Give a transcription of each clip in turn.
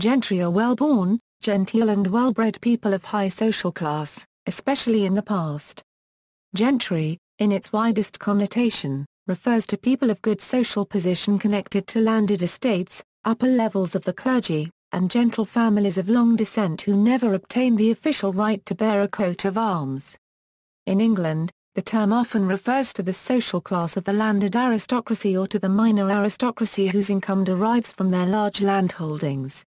Gentry are well-born, genteel and well-bred people of high social class, especially in the past. Gentry, in its widest connotation, refers to people of good social position connected to landed estates, upper levels of the clergy, and gentle families of long descent who never obtained the official right to bear a coat of arms. In England, the term often refers to the social class of the landed aristocracy or to the minor aristocracy whose income derives from their large landholdings.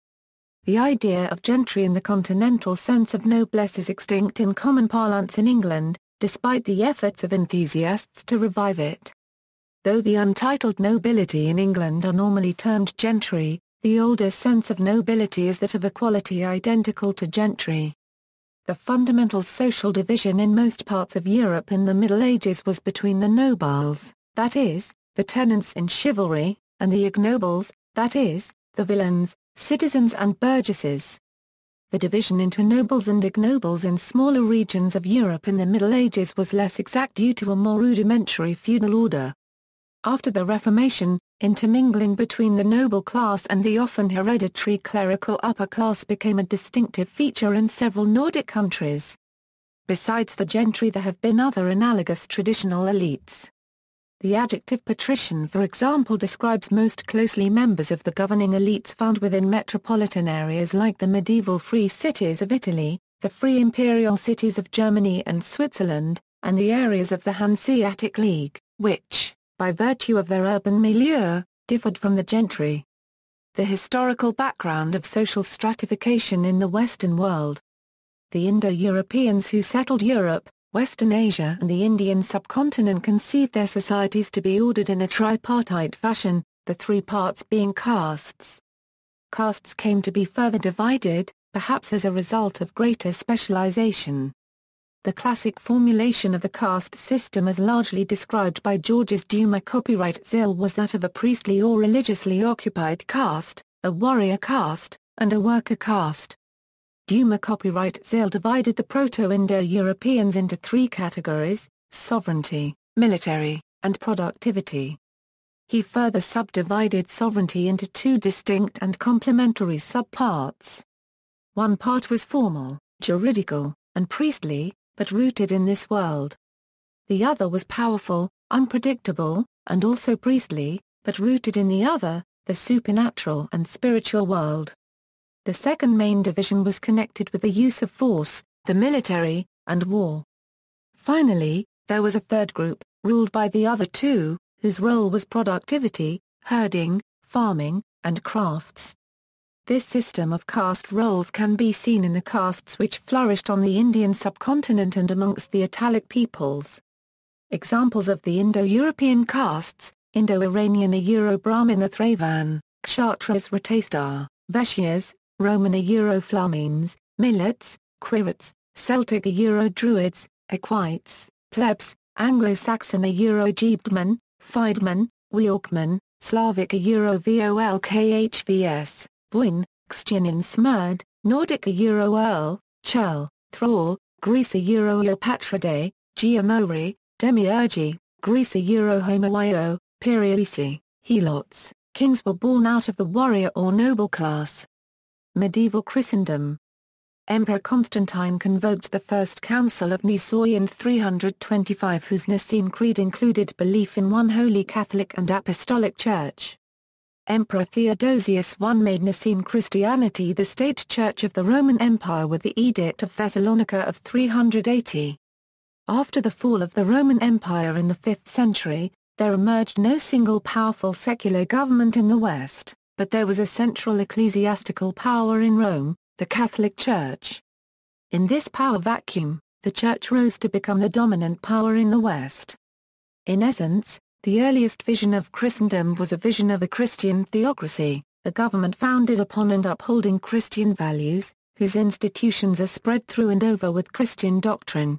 The idea of gentry in the continental sense of noblesse is extinct in common parlance in England, despite the efforts of enthusiasts to revive it. Though the untitled nobility in England are normally termed gentry, the older sense of nobility is that of equality identical to gentry. The fundamental social division in most parts of Europe in the Middle Ages was between the nobles, that is, the tenants in chivalry, and the ignobles, that is, the villains, citizens and burgesses. The division into nobles and ignobles in smaller regions of Europe in the Middle Ages was less exact due to a more rudimentary feudal order. After the Reformation, intermingling between the noble class and the often hereditary clerical upper class became a distinctive feature in several Nordic countries. Besides the gentry there have been other analogous traditional elites. The adjective patrician for example describes most closely members of the governing elites found within metropolitan areas like the medieval free cities of Italy, the free imperial cities of Germany and Switzerland, and the areas of the Hanseatic League, which, by virtue of their urban milieu, differed from the gentry. The historical background of social stratification in the Western world. The Indo-Europeans who settled Europe, Western Asia and the Indian subcontinent conceived their societies to be ordered in a tripartite fashion, the three parts being castes. Castes came to be further divided, perhaps as a result of greater specialization. The classic formulation of the caste system as largely described by George's Duma copyright Zill was that of a priestly or religiously occupied caste, a warrior caste, and a worker caste. Duma copyright Zill divided the Proto-Indo-Europeans into three categories: sovereignty, military, and productivity. He further subdivided sovereignty into two distinct and complementary subparts. One part was formal, juridical, and priestly, but rooted in this world. The other was powerful, unpredictable, and also priestly, but rooted in the other, the supernatural and spiritual world. The second main division was connected with the use of force, the military, and war. Finally, there was a third group, ruled by the other two, whose role was productivity, herding, farming, and crafts. This system of caste roles can be seen in the castes which flourished on the Indian subcontinent and amongst the Italic peoples. Examples of the Indo-European castes: Indo-Iranian Euro-Brahmin Thravan, Kshatras Ratastar, Vaishyas, Roman Euro-Flamines, Millets, Quirits, Celtic Euro-Druids, Equites, Plebs, Anglo-Saxon Euro-Geebdmen, Fiedmen, Weorkmen, Slavic Euro-Volkhvs, Buin, Xtianin Smurd, Nordic Euro-Earl, Churl, Thrall, Greece Euro-Eupatridae, Geomori, Demiurgi, Greece Euro-Homoio, Periisi, Helots. Kings were born out of the warrior or noble class. Medieval Christendom. Emperor Constantine convoked the First Council of Nicaea in 325 whose Nicene Creed included belief in one holy Catholic and Apostolic Church. Emperor Theodosius I made Nicene Christianity the state church of the Roman Empire with the Edict of Thessalonica of 380. After the fall of the Roman Empire in the 5th century, there emerged no single powerful secular government in the West, but there was a central ecclesiastical power in Rome, the Catholic Church. In this power vacuum, the Church rose to become the dominant power in the West. In essence, the earliest vision of Christendom was a vision of a Christian theocracy, a government founded upon and upholding Christian values, whose institutions are spread through and over with Christian doctrine.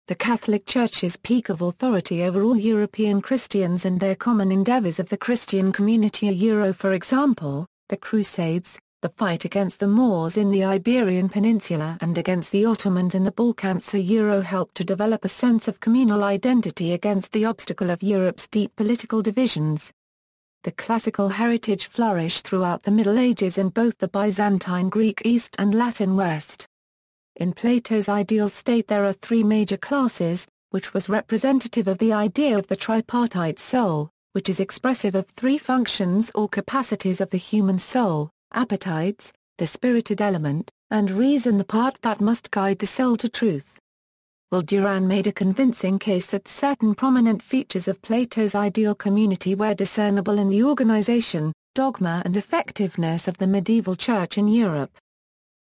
The Catholic Church's peak of authority over all European Christians and their common endeavors of the Christian community for example, the Crusades, the fight against the Moors in the Iberian Peninsula and against the Ottomans in the Balkans helped to develop a sense of communal identity against the obstacle of Europe's deep political divisions. The classical heritage flourished throughout the Middle Ages in both the Byzantine Greek East and Latin West. In Plato's ideal state there are three major classes, which was representative of the idea of the tripartite soul, which is expressive of three functions or capacities of the human soul: appetites, the spirited element, and reason, the part that must guide the soul to truth. Duran made a convincing case that certain prominent features of Plato's ideal community were discernible in the organization, dogma and effectiveness of the medieval church in Europe.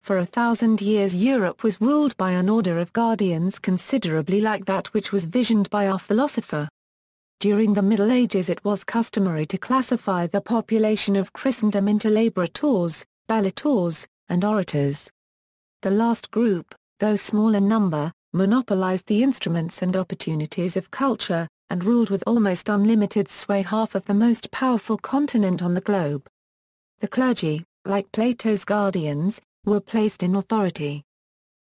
For 1,000 years Europe was ruled by an order of guardians considerably like that which was visioned by our philosopher. During the Middle Ages it was customary to classify the population of Christendom into laborators, bellators, and orators. The last group, though small in number, monopolized the instruments and opportunities of culture, and ruled with almost unlimited sway half of the most powerful continent on the globe. The clergy, like Plato's guardians, were placed in authority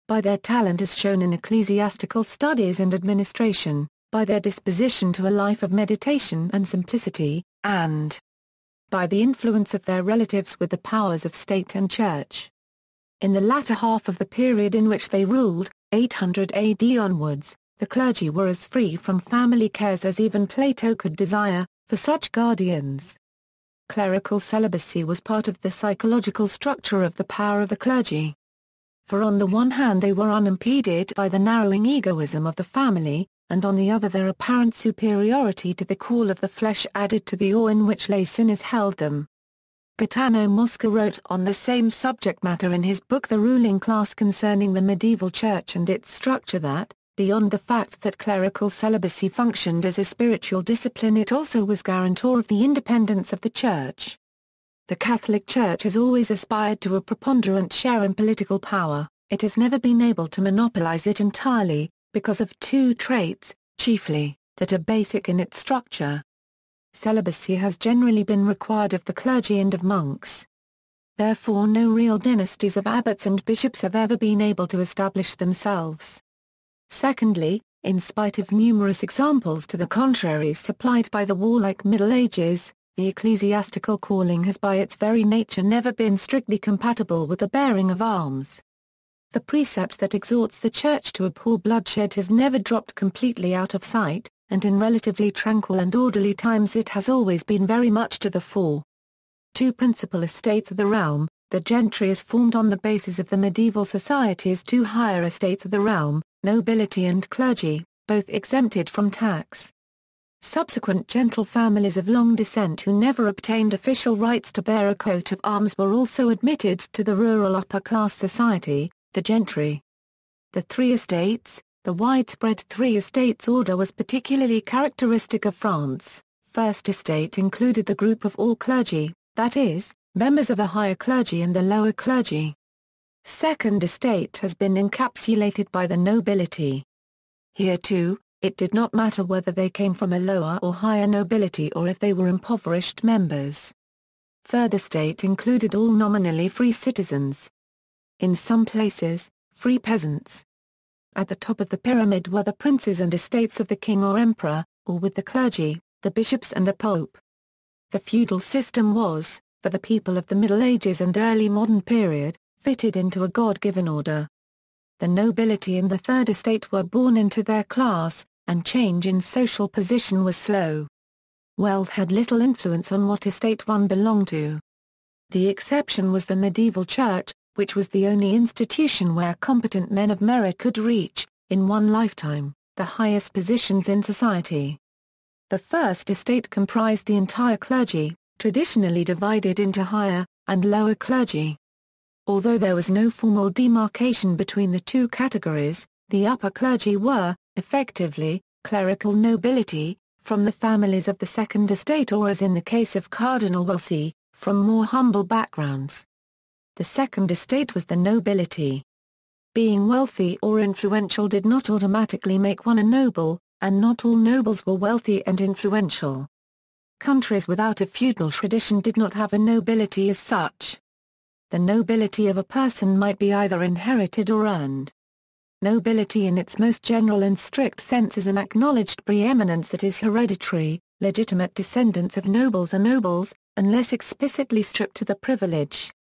by their talent as shown in ecclesiastical studies and administration, by their disposition to a life of meditation and simplicity, and by the influence of their relatives with the powers of state and church. In the latter half of the period in which they ruled, 800 AD onwards, the clergy were as free from family cares as even Plato could desire, for such guardians. Clerical celibacy was part of the psychological structure of the power of the clergy. For on the one hand they were unimpeded by the narrowing egoism of the family, and on the other their apparent superiority to the call of the flesh added to the awe in which lay sinners held them. Gaetano Mosca wrote on the same subject matter in his book The Ruling Class concerning the medieval church and its structure that, beyond the fact that clerical celibacy functioned as a spiritual discipline, it also was guarantor of the independence of the church. The Catholic Church has always aspired to a preponderant share in political power. It has never been able to monopolize it entirely, because of two traits, chiefly, that are basic in its structure. Celibacy has generally been required of the clergy and of monks. Therefore no real dynasties of abbots and bishops have ever been able to establish themselves. Secondly, in spite of numerous examples to the contrary supplied by the warlike Middle Ages, the ecclesiastical calling has by its very nature never been strictly compatible with the bearing of arms. The precept that exhorts the Church to abhor bloodshed has never dropped completely out of sight, and in relatively tranquil and orderly times it has always been very much to the fore. Two principal estates of the realm, the gentry is formed on the basis of the medieval society's two higher estates of the realm, nobility and clergy, both exempted from tax. Subsequent gentle families of long descent who never obtained official rights to bear a coat of arms were also admitted to the rural upper-class society, the gentry. The three estates, the widespread three estates order was particularly characteristic of France. First estate included the group of all clergy, that is, members of the higher clergy and the lower clergy. Second estate has been encapsulated by the nobility. Here too, it did not matter whether they came from a lower or higher nobility or if they were impoverished members. Third estate included all nominally free citizens. In some places, free peasants. At the top of the pyramid were the princes and estates of the king or emperor, or with the clergy, the bishops and the pope. The feudal system was, for the people of the Middle Ages and early modern period, fitted into a God-given order. The nobility and the third estate were born into their class, and change in social position was slow. Wealth had little influence on what estate one belonged to. The exception was the medieval church, which was the only institution where competent men of merit could reach, in one lifetime, the highest positions in society. The first estate comprised the entire clergy, traditionally divided into higher and lower clergy. Although there was no formal demarcation between the two categories, the upper clergy were, effectively, clerical nobility, from the families of the second estate or, as in the case of Cardinal Wolsey, from more humble backgrounds. The second estate was the nobility. Being wealthy or influential did not automatically make one a noble, and not all nobles were wealthy and influential. Countries without a feudal tradition did not have a nobility as such. The nobility of a person might be either inherited or earned. Nobility in its most general and strict sense is an acknowledged preeminence that is hereditary, legitimate descendants of nobles are nobles, unless explicitly stripped to the privilege.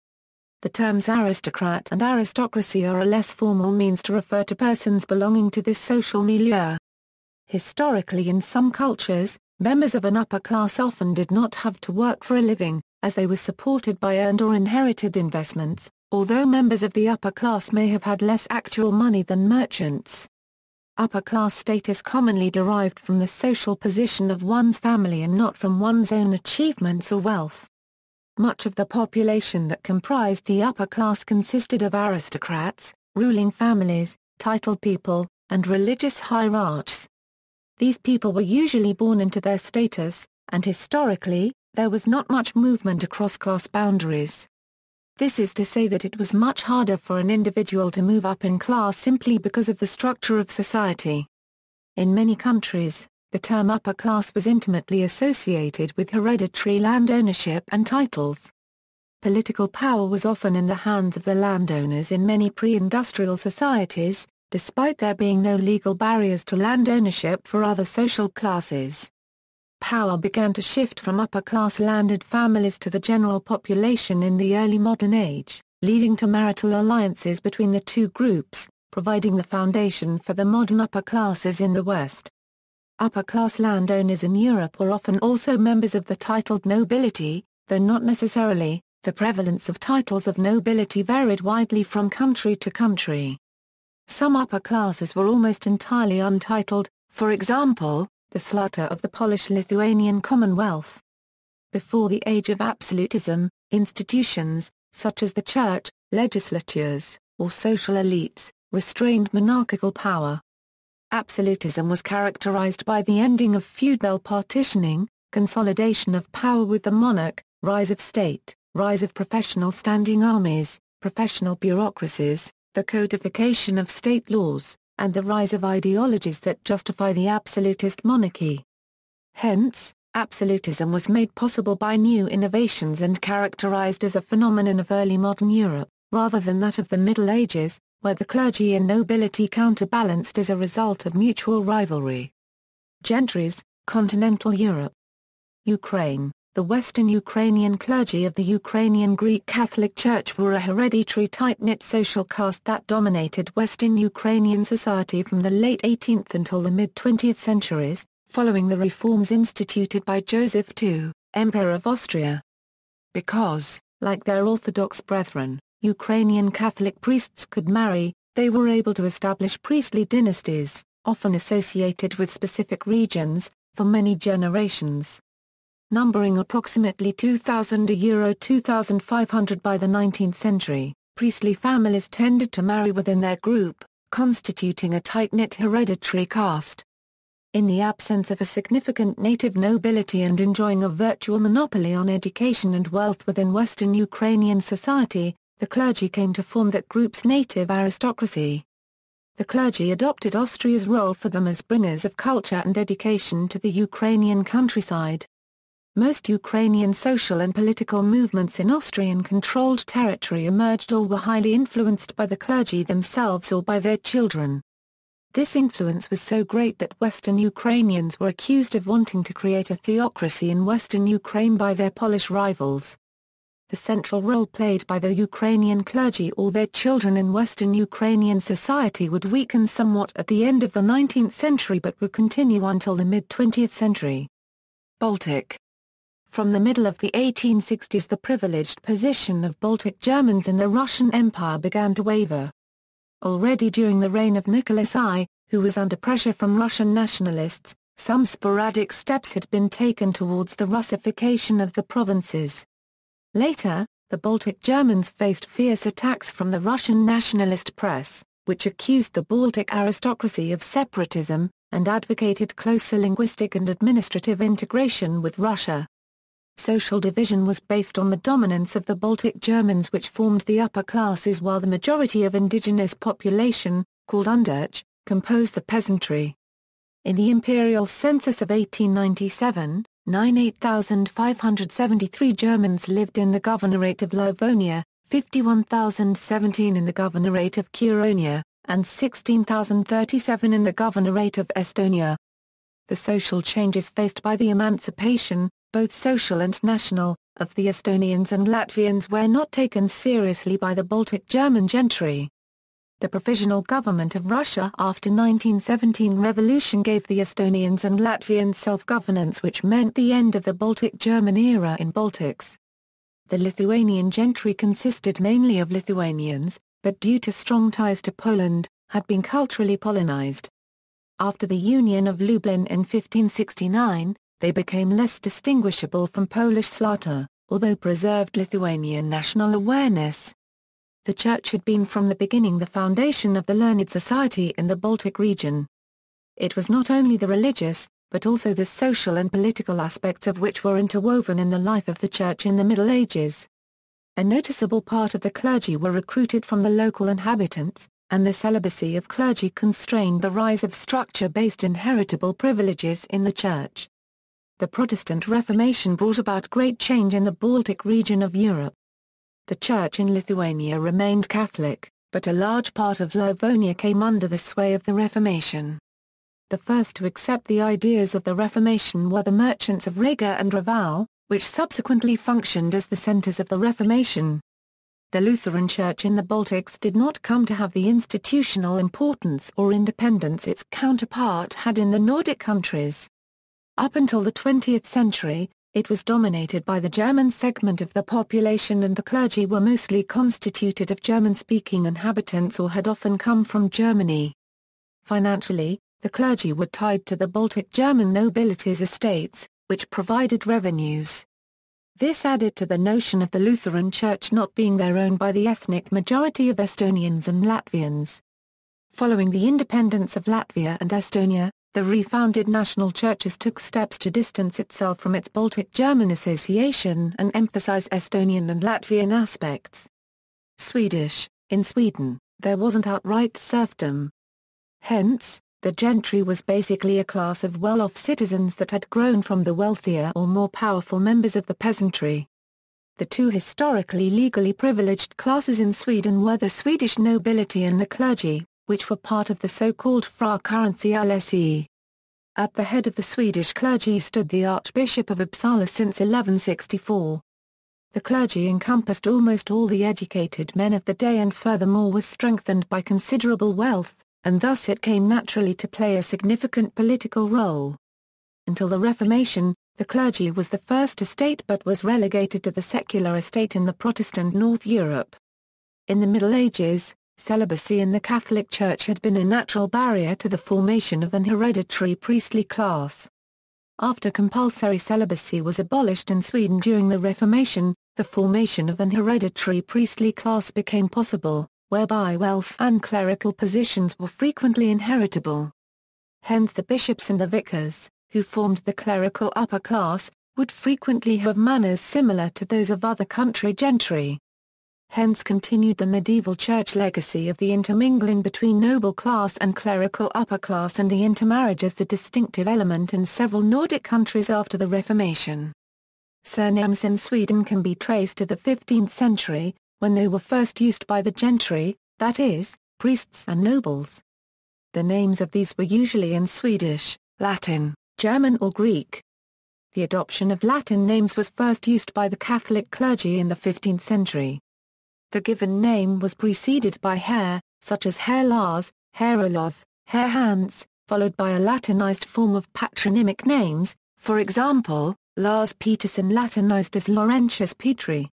The terms aristocrat and aristocracy are a less formal means to refer to persons belonging to this social milieu. Historically, in some cultures, members of an upper class often did not have to work for a living, as they were supported by earned or inherited investments, although members of the upper class may have had less actual money than merchants. Upper class status commonly derived from the social position of one's family and not from one's own achievements or wealth. Much of the population that comprised the upper class consisted of aristocrats, ruling families, titled people, and religious hierarchs. These people were usually born into their status, and historically, there was not much movement across class boundaries. This is to say that it was much harder for an individual to move up in class simply because of the structure of society. In many countries, the term upper class was intimately associated with hereditary land ownership and titles. Political power was often in the hands of the landowners in many pre-industrial societies, despite there being no legal barriers to land ownership for other social classes. Power began to shift from upper-class landed families to the general population in the early modern age, leading to marital alliances between the two groups, providing the foundation for the modern upper classes in the West. Upper-class landowners in Europe were often also members of the titled nobility, though not necessarily. The prevalence of titles of nobility varied widely from country to country. Some upper classes were almost entirely untitled, for example, the Sluta of the Polish-Lithuanian Commonwealth. Before the age of absolutism, institutions, such as the church, legislatures, or social elites, restrained monarchical power. Absolutism was characterized by the ending of feudal partitioning, consolidation of power with the monarch, rise of state, rise of professional standing armies, professional bureaucracies, the codification of state laws, and the rise of ideologies that justify the absolutist monarchy. Hence, absolutism was made possible by new innovations and characterized as a phenomenon of early modern Europe, rather than that of the Middle Ages, where the clergy and nobility counterbalanced as a result of mutual rivalry. Gentries, Continental Europe. Ukraine. The Western Ukrainian clergy of the Ukrainian Greek Catholic Church were a hereditary tight-knit social caste that dominated Western Ukrainian society from the late 18th until the mid-20th centuries, following the reforms instituted by Joseph II, Emperor of Austria. Because, like their Orthodox brethren, Ukrainian Catholic priests could marry, they were able to establish priestly dynasties, often associated with specific regions, for many generations. Numbering approximately 2,000 to 2,500 by the 19th century, priestly families tended to marry within their group, constituting a tight-knit hereditary caste. In the absence of a significant native nobility and enjoying a virtual monopoly on education and wealth within Western Ukrainian society, the clergy came to form that group's native aristocracy. The clergy adopted Austria's role for them as bringers of culture and education to the Ukrainian countryside. Most Ukrainian social and political movements in Austrian-controlled territory emerged or were highly influenced by the clergy themselves or by their children. This influence was so great that Western Ukrainians were accused of wanting to create a theocracy in Western Ukraine by their Polish rivals. The central role played by the Ukrainian clergy or their children in Western Ukrainian society would weaken somewhat at the end of the 19th century but would continue until the mid-20th century. Baltic. From the middle of the 1860s the privileged position of Baltic Germans in the Russian Empire began to waver. Already during the reign of Nicholas I, who was under pressure from Russian nationalists, some sporadic steps had been taken towards the Russification of the provinces. Later, the Baltic Germans faced fierce attacks from the Russian nationalist press, which accused the Baltic aristocracy of separatism, and advocated closer linguistic and administrative integration with Russia. Social division was based on the dominance of the Baltic Germans which formed the upper classes while the majority of indigenous population, called Underch, composed the peasantry. In the imperial census of 1897, 98,573 Germans lived in the Governorate of Livonia, 51,017 in the Governorate of Curonia, and 16,037 in the Governorate of Estonia. The social changes faced by the emancipation, both social and national, of the Estonians and Latvians were not taken seriously by the Baltic German gentry. The provisional government of Russia after 1917 revolution gave the Estonians and Latvians self-governance, which meant the end of the Baltic German era in Baltics. The Lithuanian gentry consisted mainly of Lithuanians, but due to strong ties to Poland, had been culturally Polonized. After the Union of Lublin in 1569, they became less distinguishable from Polish Slata, although preserved Lithuanian national awareness. The Church had been from the beginning the foundation of the learned society in the Baltic region. It was not only the religious, but also the social and political aspects of which were interwoven in the life of the Church in the Middle Ages. A noticeable part of the clergy were recruited from the local inhabitants, and the celibacy of clergy constrained the rise of structure-based inheritable privileges in the Church. The Protestant Reformation brought about great change in the Baltic region of Europe. The Church in Lithuania remained Catholic, but a large part of Livonia came under the sway of the Reformation. The first to accept the ideas of the Reformation were the merchants of Riga and Reval, which subsequently functioned as the centers of the Reformation. The Lutheran Church in the Baltics did not come to have the institutional importance or independence its counterpart had in the Nordic countries. Up until the 20th century, it was dominated by the German segment of the population, and the clergy were mostly constituted of German-speaking inhabitants or had often come from Germany. Financially, the clergy were tied to the Baltic German nobility's estates, which provided revenues. This added to the notion of the Lutheran Church not being their own by the ethnic majority of Estonians and Latvians. Following the independence of Latvia and Estonia, the refounded national churches took steps to distance itself from its Baltic German association and emphasize Estonian and Latvian aspects. Swedish: in Sweden, there wasn't outright serfdom. Hence, the gentry was basically a class of well-off citizens that had grown from the wealthier or more powerful members of the peasantry. The two historically legally privileged classes in Sweden were the Swedish nobility and the clergy, which were part of the so-called frikyrkoelse. At the head of the Swedish clergy stood the Archbishop of Uppsala since 1164. The clergy encompassed almost all the educated men of the day and furthermore was strengthened by considerable wealth, and thus it came naturally to play a significant political role. Until the Reformation, the clergy was the first estate but was relegated to the secular estate in the Protestant North Europe. In the Middle Ages, celibacy in the Catholic Church had been a natural barrier to the formation of an hereditary priestly class. After compulsory celibacy was abolished in Sweden during the Reformation, the formation of an hereditary priestly class became possible, whereby wealth and clerical positions were frequently inheritable. Hence the bishops and the vicars, who formed the clerical upper class, would frequently have manners similar to those of other country gentry. Hence continued the medieval church legacy of the intermingling between noble class and clerical upper class and the intermarriage as the distinctive element in several Nordic countries after the Reformation. Surnames in Sweden can be traced to the 15th century, when they were first used by the gentry, that is, priests and nobles. The names of these were usually in Swedish, Latin, German or Greek. The adoption of Latin names was first used by the Catholic clergy in the 15th century. The given name was preceded by Herr, such as Herr Lars, Herr Olof, Herr Hans, followed by a Latinized form of patronymic names, for example, Lars Peterson Latinized as Laurentius Petri.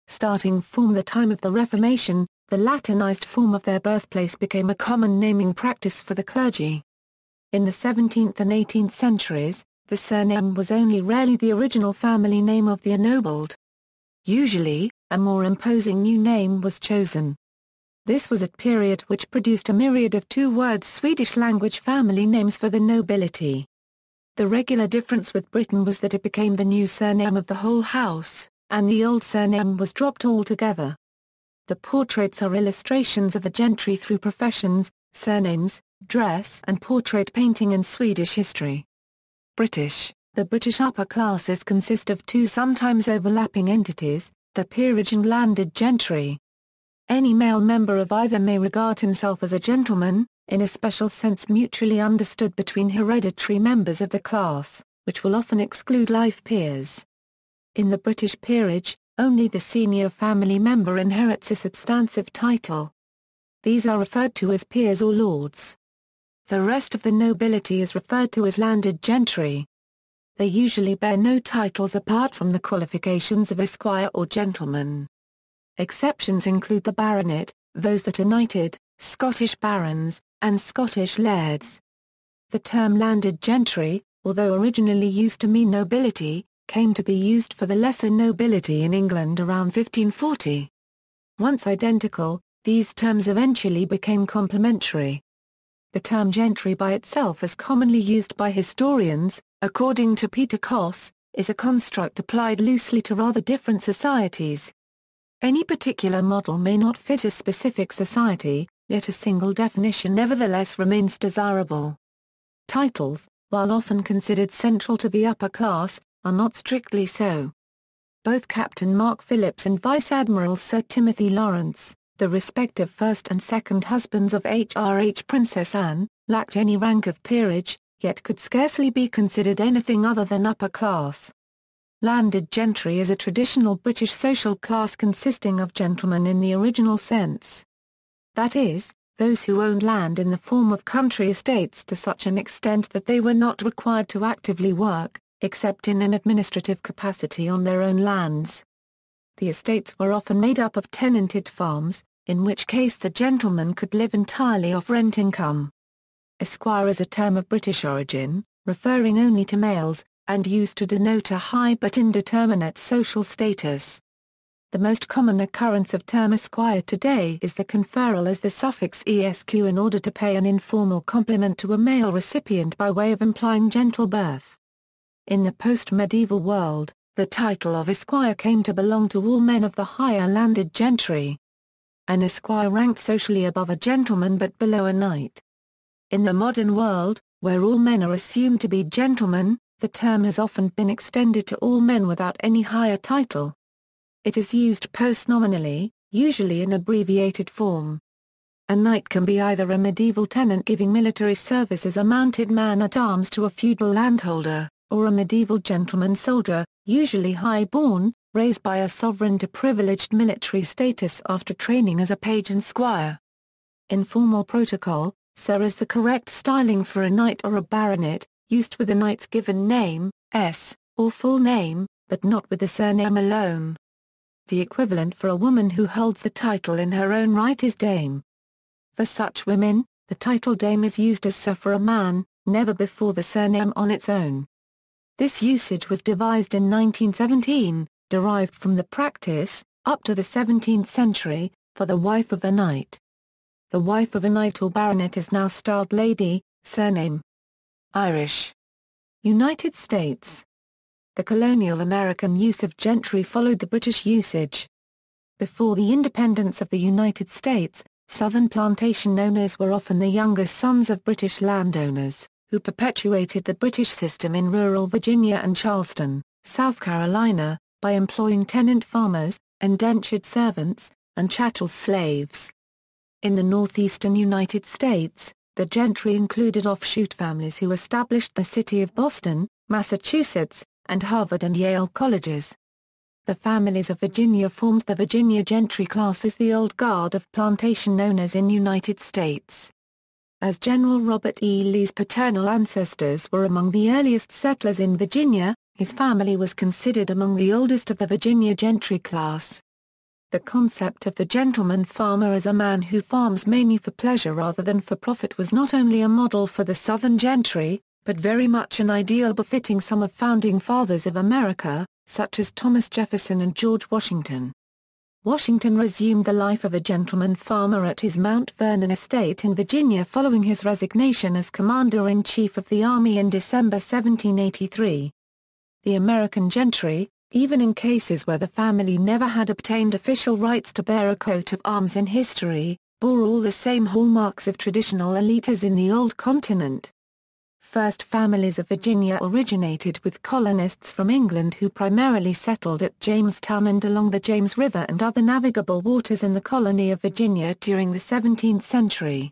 Starting from the time of the Reformation, the Latinized form of their birthplace became a common naming practice for the clergy. In the 17th and 18th centuries, the surname was only rarely the original family name of the ennobled. Usually, a more imposing new name was chosen. This was a period which produced a myriad of two-word Swedish-language family names for the nobility. The regular difference with Britain was that it became the new surname of the whole house, and the old surname was dropped altogether. The portraits are illustrations of the gentry through professions, surnames, dress and portrait painting in Swedish history. British: the British upper classes consist of two sometimes overlapping entities, the peerage and landed gentry. Any male member of either may regard himself as a gentleman, in a special sense mutually understood between hereditary members of the class, which will often exclude life peers. In the British peerage, only the senior family member inherits a substantive title. These are referred to as peers or lords. The rest of the nobility is referred to as landed gentry. They usually bear no titles apart from the qualifications of esquire or gentleman. Exceptions include the baronet, those that are knighted, Scottish barons, and Scottish lairds. The term landed gentry, although originally used to mean nobility, came to be used for the lesser nobility in England around 1540. Once identical, these terms eventually became complementary. The term gentry by itself is commonly used by historians, according to Peter Koss, is a construct applied loosely to rather different societies. Any particular model may not fit a specific society, yet a single definition nevertheless remains desirable. Titles, while often considered central to the upper class, are not strictly so. Both Captain Mark Phillips and Vice Admiral Sir Timothy Lawrence, the respective first and second husbands of H.R.H. Princess Anne, lacked any rank of peerage, yet could scarcely be considered anything other than upper class. Landed gentry is a traditional British social class consisting of gentlemen in the original sense. That is, those who owned land in the form of country estates to such an extent that they were not required to actively work, except in an administrative capacity on their own lands. The estates were often made up of tenanted farms, in which case the gentleman could live entirely off rent income. Esquire is a term of British origin, referring only to males, and used to denote a high but indeterminate social status. The most common occurrence of term esquire today is the conferral as the suffix esq in order to pay an informal compliment to a male recipient by way of implying gentle birth. In the post-medieval world, the title of esquire came to belong to all men of the higher landed gentry. An esquire ranked socially above a gentleman but below a knight. In the modern world, where all men are assumed to be gentlemen, the term has often been extended to all men without any higher title. It is used post-nominally, usually in abbreviated form. A knight can be either a medieval tenant giving military service as a mounted man-at-arms to a feudal landholder, or a medieval gentleman soldier, usually high-born, raised by a sovereign to privileged military status after training as a page and squire. In formal protocol, sir is the correct styling for a knight or a baronet, used with a knight's given name, s, or full name, but not with the surname alone. The equivalent for a woman who holds the title in her own right is dame. For such women, the title dame is used as sir for a man, never before the surname on its own. This usage was devised in 1917, derived from the practice, up to the 17th century, for the wife of a knight. The wife of a knight or baronet is now styled lady, surname. Irish. United States. The colonial American use of gentry followed the British usage. Before the independence of the United States, Southern plantation owners were often the younger sons of British landowners, who perpetuated the British system in rural Virginia and Charleston, South Carolina, by employing tenant farmers, indentured servants, and chattel slaves. In the northeastern United States, the gentry included offshoot families who established the city of Boston, Massachusetts, and Harvard and Yale colleges. The families of Virginia formed the Virginia gentry class as the old guard of plantation owners in United States. As General Robert E. Lee's paternal ancestors were among the earliest settlers in Virginia, his family was considered among the oldest of the Virginia gentry class. The concept of the gentleman farmer as a man who farms mainly for pleasure rather than for profit was not only a model for the Southern gentry, but very much an ideal befitting some of founding fathers of America, such as Thomas Jefferson and George Washington. Washington resumed the life of a gentleman farmer at his Mount Vernon estate in Virginia following his resignation as Commander-in-Chief of the Army in December 1783. The American gentry, even in cases where the family never had obtained official rights to bear a coat of arms in history, bore all the same hallmarks of traditional elite as in the Old Continent. First families of Virginia originated with colonists from England who primarily settled at Jamestown and along the James River and other navigable waters in the colony of Virginia during the 17th century.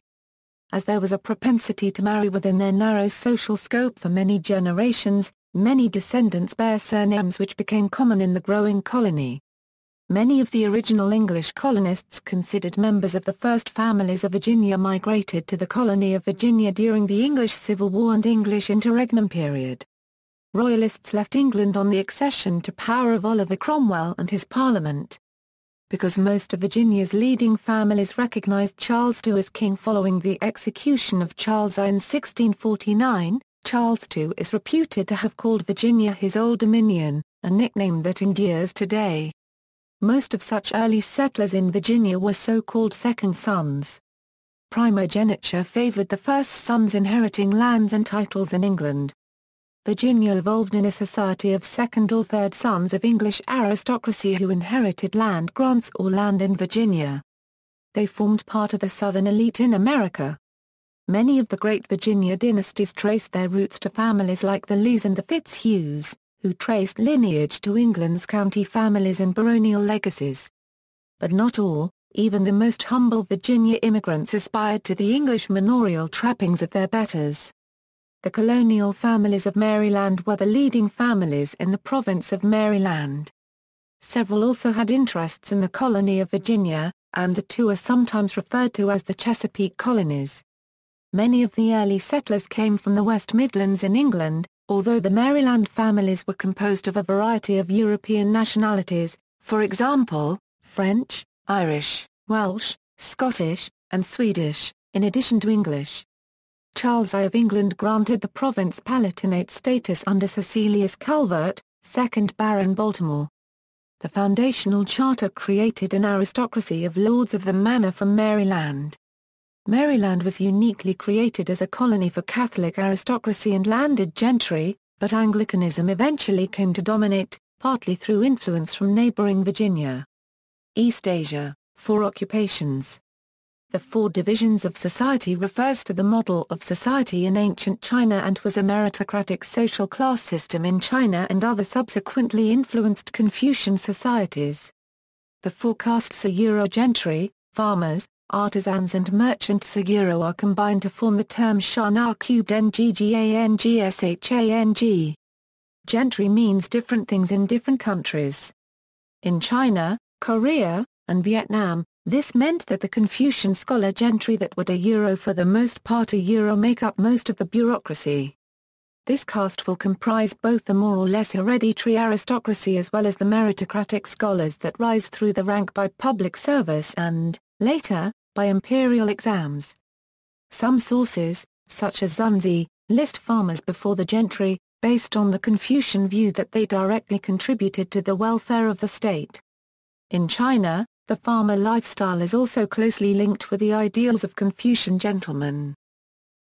as there was a propensity to marry within their narrow social scope for many generations. Many descendants bear surnames which became common in the growing colony. Many of the original English colonists considered members of the first families of Virginia migrated to the colony of Virginia during the English Civil War and English interregnum period. Royalists left England on the accession to power of Oliver Cromwell and his Parliament. Because most of Virginia's leading families recognized Charles II as king following the execution of Charles I in 1649, Charles II is reputed to have called Virginia his Old Dominion, a nickname that endures today. Most of such early settlers in Virginia were so-called second sons. Primogeniture favored the first sons inheriting lands and titles in England. Virginia evolved in a society of second or third sons of English aristocracy who inherited land grants or land in Virginia. They formed part of the Southern elite in America. Many of the great Virginia dynasties traced their roots to families like the Lees and the Fitzhughs, who traced lineage to England's county families and baronial legacies. But not all, even the most humble Virginia immigrants aspired to the English manorial trappings of their betters. The colonial families of Maryland were the leading families in the province of Maryland. Several also had interests in the colony of Virginia, and the two are sometimes referred to as the Chesapeake colonies. Many of the early settlers came from the West Midlands in England, although the Maryland families were composed of a variety of European nationalities, for example, French, Irish, Welsh, Scottish, and Swedish, in addition to English. Charles I of England granted the province palatinate status under Sir Cecilius Calvert, 2nd Baron Baltimore. The foundational charter created an aristocracy of lords of the manor from Maryland. Maryland was uniquely created as a colony for Catholic aristocracy and landed gentry, but Anglicanism eventually came to dominate, partly through influence from neighboring Virginia. East Asia, 4 occupations. The 4 divisions of society refers to the model of society in ancient China and was a meritocratic social class system in China and other subsequently influenced Confucian societies. The 4 castes are gentry, farmers, artisans and merchants are combined to form the term Shana cubed Nggangsshang. Gentry means different things in different countries. In China, Korea, and Vietnam, this meant that the Confucian scholar gentry that would for the most part make up most of the bureaucracy. This caste will comprise both the more or less hereditary aristocracy as well as the meritocratic scholars that rise through the rank by public service and, later, by imperial exams. Some sources, such as Zunzi, list farmers before the gentry, based on the Confucian view that they directly contributed to the welfare of the state. In China, the farmer lifestyle is also closely linked with the ideals of Confucian gentlemen.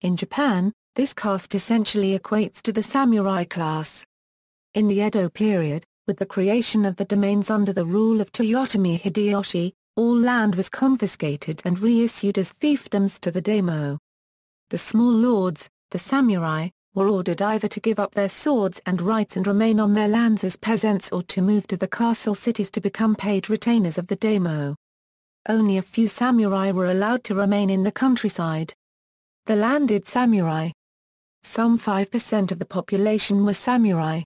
In Japan, this caste essentially equates to the samurai class. In the Edo period, with the creation of the domains under the rule of Toyotomi Hideyoshi, all land was confiscated and reissued as fiefdoms to the daimyo. The small lords, the samurai, were ordered either to give up their swords and rights and remain on their lands as peasants or to move to the castle cities to become paid retainers of the daimyo. Only a few samurai were allowed to remain in the countryside. The landed samurai. Some 5% of the population were samurai.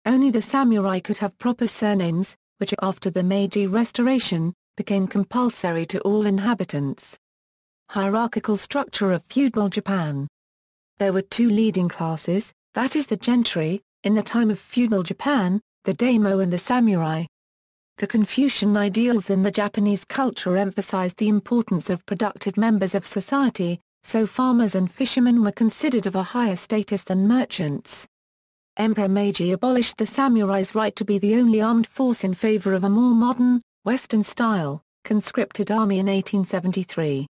Only the samurai could have proper surnames, which after the Meiji Restoration, became compulsory to all inhabitants. Hierarchical structure of feudal Japan. There were 2 leading classes, that is the gentry, in the time of feudal Japan, the daimyo and the samurai. The Confucian ideals in the Japanese culture emphasized the importance of productive members of society, so farmers and fishermen were considered of a higher status than merchants. Emperor Meiji abolished the samurai's right to be the only armed force in favor of a more modern, Western-style, conscripted army in 1873.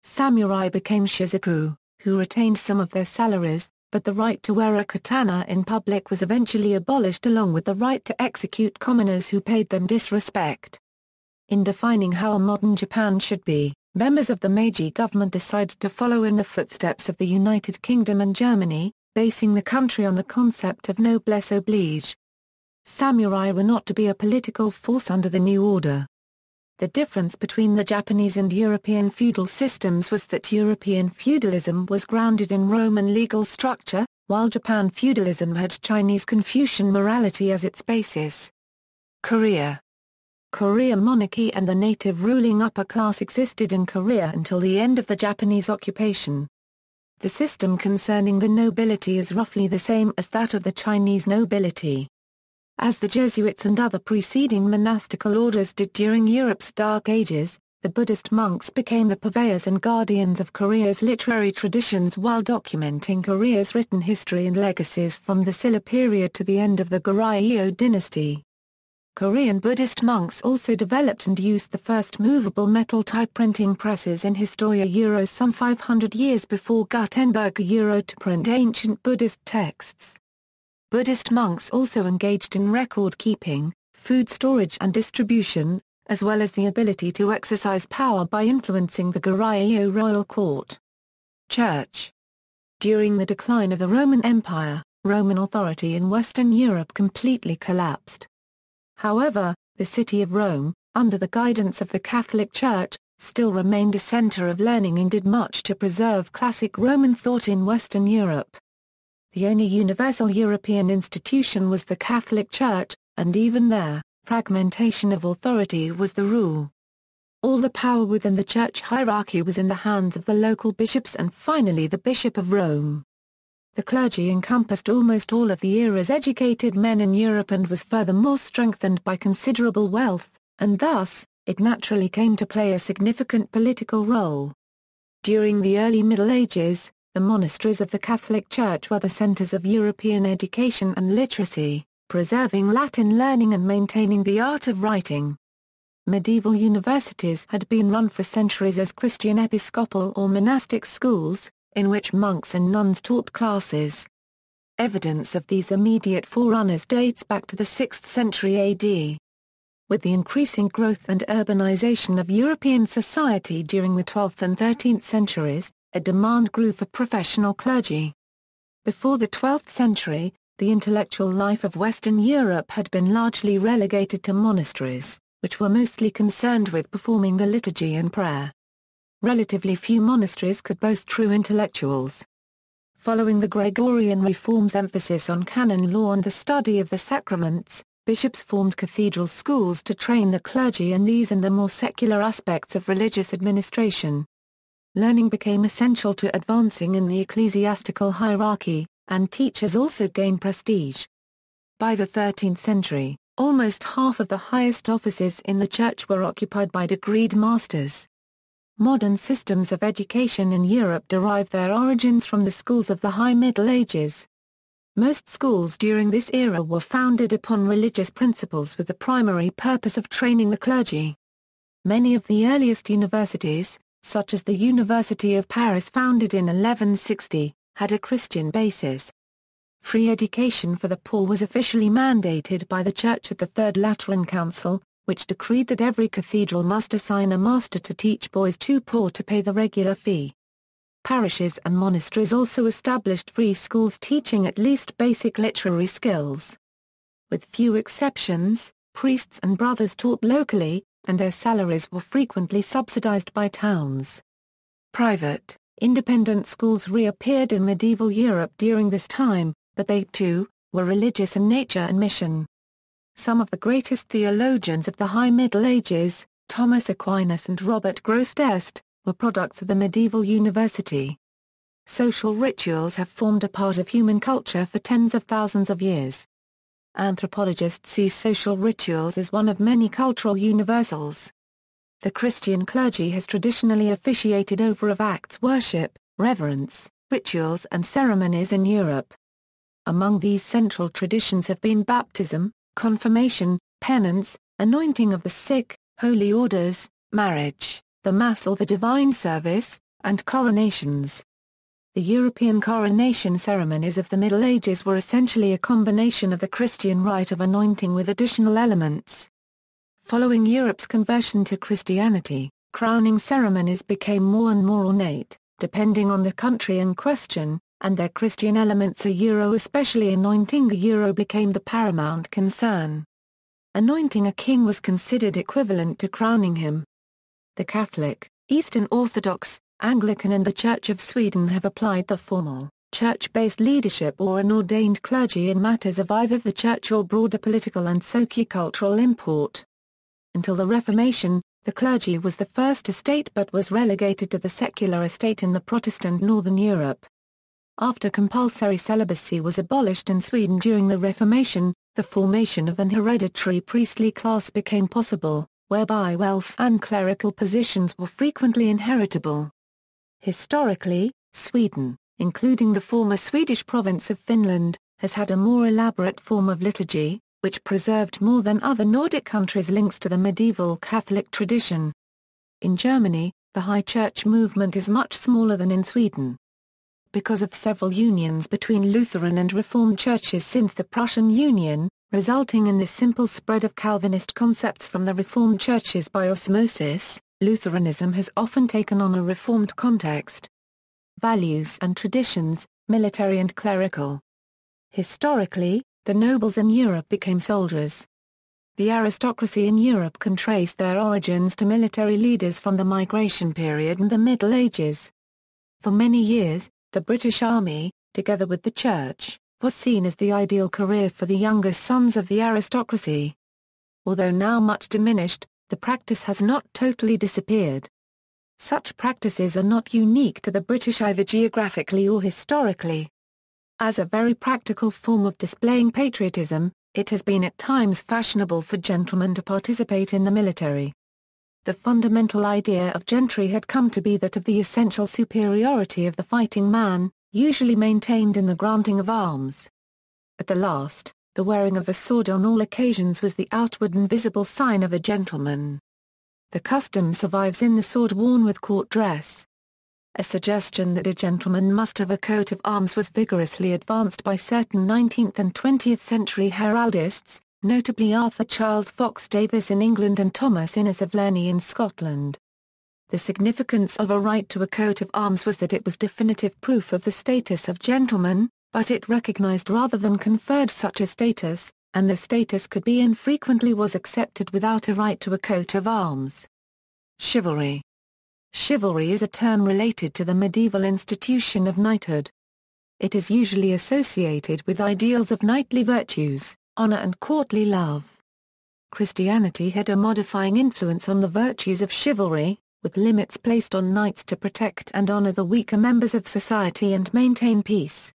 Samurai became shizuku, who retained some of their salaries, but the right to wear a katana in public was eventually abolished along with the right to execute commoners who paid them disrespect. In defining how a modern Japan should be, members of the Meiji government decided to follow in the footsteps of the United Kingdom and Germany, basing the country on the concept of noblesse oblige. Samurai were not to be a political force under the new order. The difference between the Japanese and European feudal systems was that European feudalism was grounded in Roman legal structure, while Japan feudalism had Chinese Confucian morality as its basis. Korea. Korea monarchy and the native ruling upper class existed in Korea until the end of the Japanese occupation. The system concerning the nobility is roughly the same as that of the Chinese nobility. As the Jesuits and other preceding monastical orders did during Europe's Dark Ages, the Buddhist monks became the purveyors and guardians of Korea's literary traditions while documenting Korea's written history and legacies from the Silla period to the end of the Goryeo dynasty. Korean Buddhist monks also developed and used the first movable metal type printing presses in Historia Euro some 500 years before Gutenberg Euro to print ancient Buddhist texts. Buddhist monks also engaged in record-keeping, food storage and distribution, as well as the ability to exercise power by influencing the Goryeo royal court. Church. During the decline of the Roman Empire, Roman authority in Western Europe completely collapsed. However, the city of Rome, under the guidance of the Catholic Church, still remained a center of learning and did much to preserve classic Roman thought in Western Europe. The only universal European institution was the Catholic Church, and even there, fragmentation of authority was the rule. All the power within the church hierarchy was in the hands of the local bishops and finally the Bishop of Rome. The clergy encompassed almost all of the era's educated men in Europe and was furthermore strengthened by considerable wealth, and thus, it naturally came to play a significant political role. During the early Middle Ages, the monasteries of the Catholic Church were the centers of European education and literacy, preserving Latin learning and maintaining the art of writing. Medieval universities had been run for centuries as Christian episcopal or monastic schools, in which monks and nuns taught classes. Evidence of these immediate forerunners dates back to the 6th century AD. With the increasing growth and urbanization of European society during the 12th and 13th centuries, a demand grew for professional clergy. Before the 12th century, the intellectual life of Western Europe had been largely relegated to monasteries, which were mostly concerned with performing the liturgy and prayer. Relatively few monasteries could boast true intellectuals. Following the Gregorian reform's emphasis on canon law and the study of the sacraments, bishops formed cathedral schools to train the clergy in these and the more secular aspects of religious administration. Learning became essential to advancing in the ecclesiastical hierarchy, and teachers also gained prestige. By the 13th century, almost half of the highest offices in the church were occupied by degreed masters. Modern systems of education in Europe derive their origins from the schools of the High Middle Ages. Most schools during this era were founded upon religious principles with the primary purpose of training the clergy. Many of the earliest universities, such as the University of Paris founded in 1160, had a Christian basis. Free education for the poor was officially mandated by the Church at the Third Lateran Council, which decreed that every cathedral must assign a master to teach boys too poor to pay the regular fee. Parishes and monasteries also established free schools teaching at least basic literary skills. With few exceptions, priests and brothers taught locally, and their salaries were frequently subsidized by towns. Private, independent schools reappeared in medieval Europe during this time, but they, too, were religious in nature and mission. Some of the greatest theologians of the High Middle Ages, Thomas Aquinas and Robert Grosseteste, were products of the medieval university. Social rituals have formed a part of human culture for tens of thousands of years. Anthropologists see social rituals as one of many cultural universals. The Christian clergy has traditionally officiated over of acts worship, reverence, rituals and ceremonies in Europe. Among these central traditions have been baptism, confirmation, penance, anointing of the sick, holy orders, marriage, the Mass or the divine service, and coronations. The European coronation ceremonies of the Middle Ages were essentially a combination of the Christian rite of anointing with additional elements. Following Europe's conversion to Christianity, crowning ceremonies became more and more ornate, depending on the country in question, and their Christian elements especially anointing became the paramount concern. Anointing a king was considered equivalent to crowning him. The Catholic, Eastern Orthodox, Anglican and the Church of Sweden have applied the formal, church-based leadership or an ordained clergy in matters of either the church or broader political and sociocultural import. Until the Reformation, the clergy was the first estate but was relegated to the secular estate in the Protestant Northern Europe. After compulsory celibacy was abolished in Sweden during the Reformation, the formation of an hereditary priestly class became possible, whereby wealth and clerical positions were frequently inheritable. Historically, Sweden, including the former Swedish province of Finland, has had a more elaborate form of liturgy, which preserved more than other Nordic countries links to the medieval Catholic tradition. In Germany, the High Church movement is much smaller than in Sweden. Because of several unions between Lutheran and Reformed churches since the Prussian Union, resulting in the simple spread of Calvinist concepts from the Reformed churches by osmosis, Lutheranism has often taken on a Reformed context. Values and traditions, military and clerical. Historically, the nobles in Europe became soldiers. The aristocracy in Europe can trace their origins to military leaders from the Migration period and the Middle Ages. For many years, the British Army, together with the Church, was seen as the ideal career for the younger sons of the aristocracy. Although now much diminished, the practice has not totally disappeared. Such practices are not unique to the British either geographically or historically. As a very practical form of displaying patriotism, it has been at times fashionable for gentlemen to participate in the military. The fundamental idea of gentry had come to be that of the essential superiority of the fighting man, usually maintained in the granting of arms. At the last, the wearing of a sword on all occasions was the outward and visible sign of a gentleman. The custom survives in the sword worn with court dress. A suggestion that a gentleman must have a coat of arms was vigorously advanced by certain 19th and 20th century heraldists, notably Arthur Charles Fox Davis in England and Thomas Innes of Lerney in Scotland. The significance of a right to a coat of arms was that it was definitive proof of the status of gentleman, but it recognized rather than conferred such a status, and the status could be and frequently was accepted without a right to a coat of arms. Chivalry. Chivalry is a term related to the medieval institution of knighthood. It is usually associated with ideals of knightly virtues, honor and courtly love. Christianity had a modifying influence on the virtues of chivalry, with limits placed on knights to protect and honor the weaker members of society and maintain peace.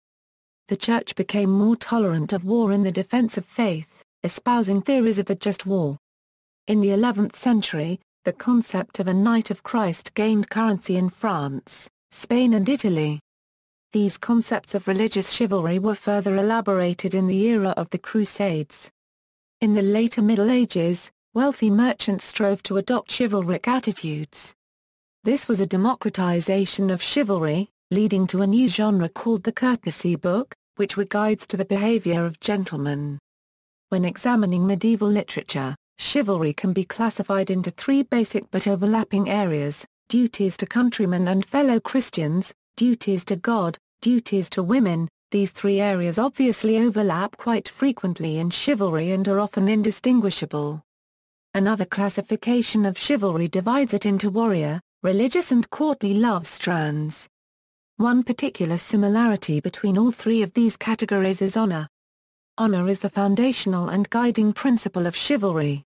The Church became more tolerant of war in the defense of faith, espousing theories of a just war. In the 11th century, the concept of a Knight of Christ gained currency in France, Spain and Italy. These concepts of religious chivalry were further elaborated in the era of the Crusades. In the later Middle Ages, wealthy merchants strove to adopt chivalric attitudes. This was a democratization of chivalry, leading to a new genre called the courtesy book, which were guides to the behavior of gentlemen. When examining medieval literature, chivalry can be classified into three basic but overlapping areas: duties to countrymen and fellow Christians, duties to God, duties to women. These three areas obviously overlap quite frequently in chivalry and are often indistinguishable. Another classification of chivalry divides it into warrior, religious and courtly love strands. One particular similarity between all three of these categories is honor. Honor is the foundational and guiding principle of chivalry.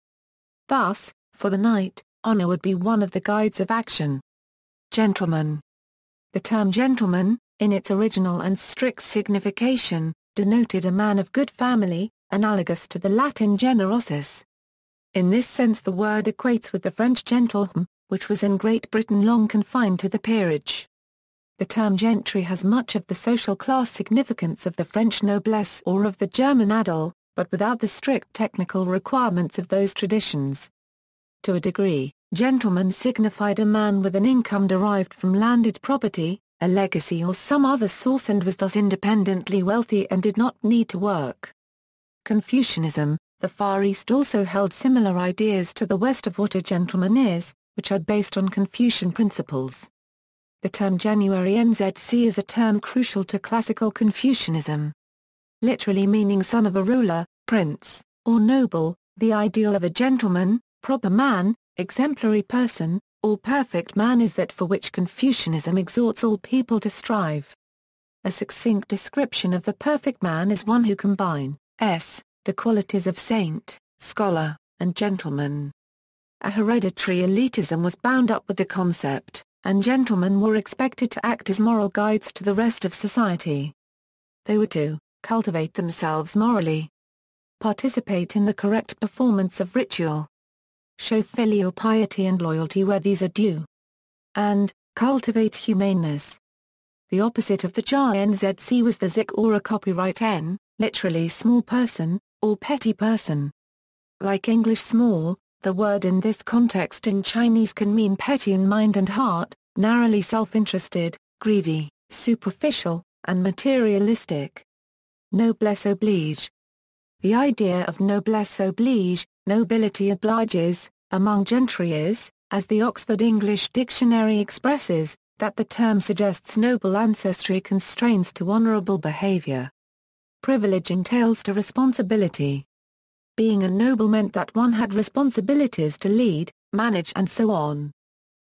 Thus, for the knight, honor would be one of the guides of action. Gentleman. The term gentleman, in its original and strict signification, denoted a man of good family, analogous to the Latin generosus. In this sense the word equates with the French gentilhomme, which was in Great Britain long confined to the peerage. The term gentry has much of the social class significance of the French noblesse or of the German adel, but without the strict technical requirements of those traditions. To a degree, gentleman signified a man with an income derived from landed property, a legacy or some other source, and was thus independently wealthy and did not need to work. Confucianism. The Far East also held similar ideas to the West of what a gentleman is, which are based on Confucian principles. The term January NZC is a term crucial to classical Confucianism. Literally meaning son of a ruler, prince, or noble, The ideal of a gentleman, proper man, exemplary person, or perfect man is that for which Confucianism exhorts all people to strive. A succinct description of the perfect man is one who combines the qualities of saint, scholar, and gentleman. A hereditary elitism was bound up with the concept, and gentlemen were expected to act as moral guides to the rest of society. They were to cultivate themselves morally, participate in the correct performance of ritual, show filial piety and loyalty where these are due, and cultivate humaneness. The opposite of the GNZC was the Zik or a copyright N, literally small person, or petty person. Like English small, the word in this context in Chinese can mean petty in mind and heart, narrowly self-interested, greedy, superficial, and materialistic. Noblesse oblige. The idea of noblesse oblige, nobility obliges, among gentry is, as the Oxford English Dictionary expresses, that the term suggests noble ancestry constrains to honourable behaviour. Privilege entails to responsibility. Being a noble meant that one had responsibilities to lead, manage and so on.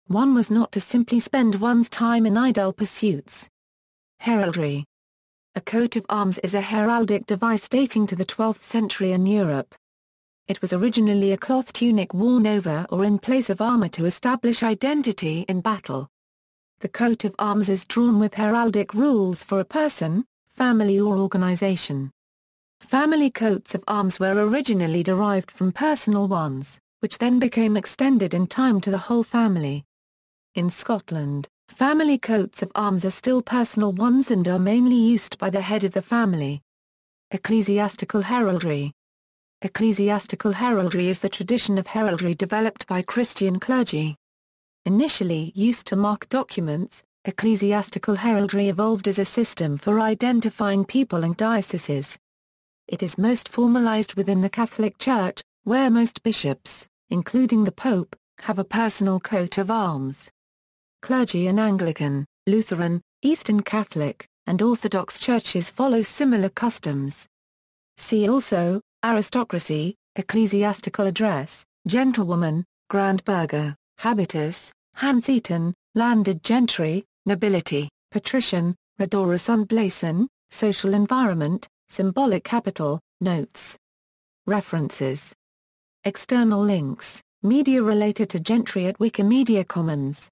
One was not to simply spend one's time in idle pursuits. Heraldry. A coat of arms is a heraldic device dating to the 12th century in Europe. It was originally a cloth tunic worn over or in place of armour to establish identity in battle. The coat of arms is drawn with heraldic rules for a person, family or organisation. Family coats of arms were originally derived from personal ones, which then became extended in time to the whole family. In Scotland, family coats of arms are still personal ones and are mainly used by the head of the family. Ecclesiastical heraldry. Ecclesiastical heraldry is the tradition of heraldry developed by Christian clergy. Initially used to mark documents, ecclesiastical heraldry evolved as a system for identifying people and dioceses. It is most formalized within the Catholic Church, where most bishops, including the Pope, have a personal coat of arms. Clergy in Anglican, Lutheran, Eastern Catholic, and Orthodox churches follow similar customs. See also, aristocracy, ecclesiastical address, gentlewoman, grand burgher, habitus, Hanseaton, landed gentry, nobility, patrician, redorus unblasen, social environment, symbolic capital, notes. References. External links, media related to gentry at Wikimedia Commons.